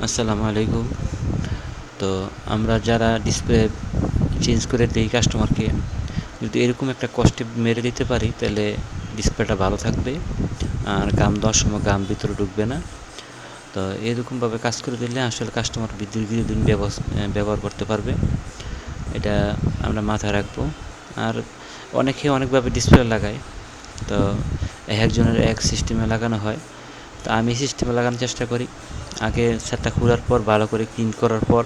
আসসালামু আলাইকুম। তো আমরা যারা ডিসপ্লে চেঞ্জ করে দেই কাস্টমারকে, যদি এরকম একটা কস্টেপ মেরে দিতে পারি তাহলে ডিসপ্লেটা ভালো থাকবে আর গাম দেওয়ার সময় গাম ভিতরে ঢুকবে না। তো এরকমভাবে কাজ করে দিলে আসলে কাস্টমার দীর্ঘদিন ব্যবহার করতে পারবে। এটা আমরা মাথায় রাখবো। আর অনেকে অনেকভাবে ডিসপ্লে লাগায়, তো একজনের এক সিস্টেমে লাগানো হয়। তো আমি সিস্টেমে লাগানোর চেষ্টা করি। আগে সেটটা খোলার পর ভালো করে ক্লিন করার পর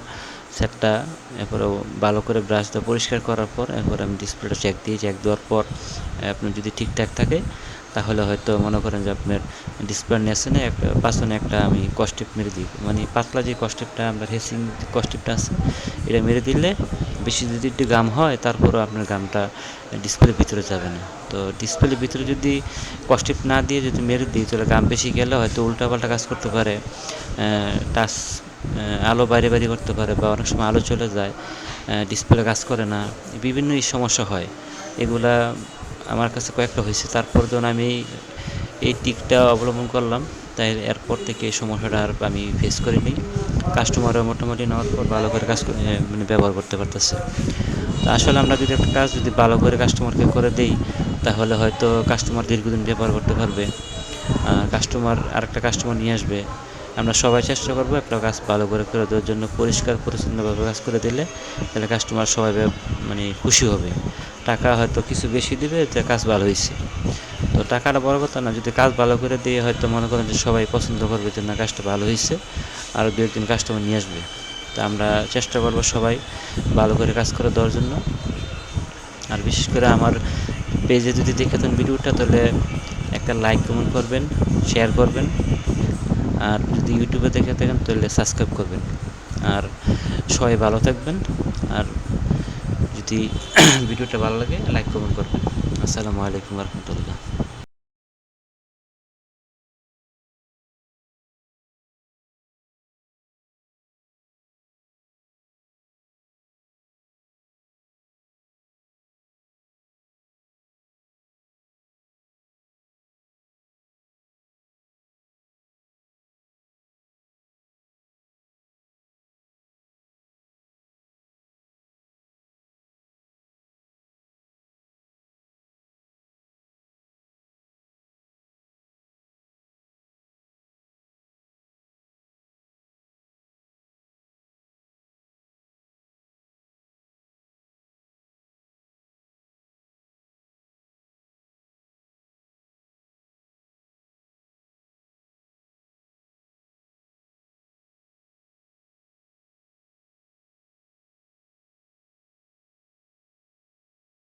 সেটটা, এরপরে ভালো করে ব্রাশ দিয়ে পরিষ্কার করার পর এরপর আমি ডিসপ্লেটা চেক দিই। চেক দেওয়ার পর আপনার যদি ঠিকঠাক থাকে তাহলে হয়তো মনে করেন যে আপনার ডিসপ্লে নেশনে একটা পাশনে একটা আমি কস্টেপ মেরে দিই, মানে পাতলা যে কস্টেপটা আমরা রেসিং কস্টেপটা আছে এটা মেরে দিলে বেশি যদি একটু গাম হয় তারপরও আপনার গামটা ডিসপ্লের ভিতরে যাবে না। তো ডিসপ্লের ভিতরে যদি কস্টেপ না দিয়ে যদি মেরে দিই তাহলে গাম বেশি গেলে হয়তো উল্টাপাল্টা কাজ করতে পারে, টাচ আলো বাইরে বাইরে করতে পারে বা অনেক সময় আলো চলে যায়, ডিসপ্লে কাজ করে না, বিভিন্ন সমস্যা হয়। এগুলা আমার কাছে কয়েকটা হয়েছে, তারপর যখন আমি এই টিকটা অবলম্বন করলাম তাই এরপর থেকে এই সমস্যাটা আর আমি ফেস করিনি। কাস্টমারও মোটামুটি নেওয়ার পর ভালো করে কাজ মানে ব্যবহার করতে পারতেছে। তো আসলে আমরা যদি একটা কাজ যদি ভালো করে কাস্টমারকে করে দেই তাহলে হয়তো কাস্টমার দীর্ঘদিন ব্যবহার করতে পারবে, কাস্টমার আরেকটা কাস্টমার নিয়ে আসবে। আমরা সবাই চেষ্টা করবো একটা কাজ ভালো করে দেওয়ার জন্য, পরিষ্কার পরিচ্ছন্নভাবে কাজ করে দিলে তাহলে কাস্টমার সবাই মানে খুশি হবে। টাকা হয়তো কিছু বেশি দিবে যে কাজ ভালো হয়েছে। তো টাকাটা বড় কথা না, যদি কাজ ভালো করে দিয়ে হয়তো মনে করেন যে সবাই পছন্দ করবে যে না কাজটা ভালো হয়েছে, আরও দু একদিন কাস্টমার নিয়ে আসবে। তো আমরা চেষ্টা করবো সবাই ভালো করে কাজ করে দেওয়ার জন্য। আর বিশেষ করে আমার পেজে যদি দেখে থাকেন ভিডিওটা তাহলে একটা লাইক কমেন্ট করবেন, শেয়ার করবেন। আর যদি ইউটিউবে দেখে থাকেন তাহলে সাবস্ক্রাইব করবেন। আর সবাই ভালো থাকবেন। আর যদি ভিডিওটা ভালো লাগে লাইক কমেন্ট করবেন। আসসালামু আলাইকুম রহমতুল্লাহ।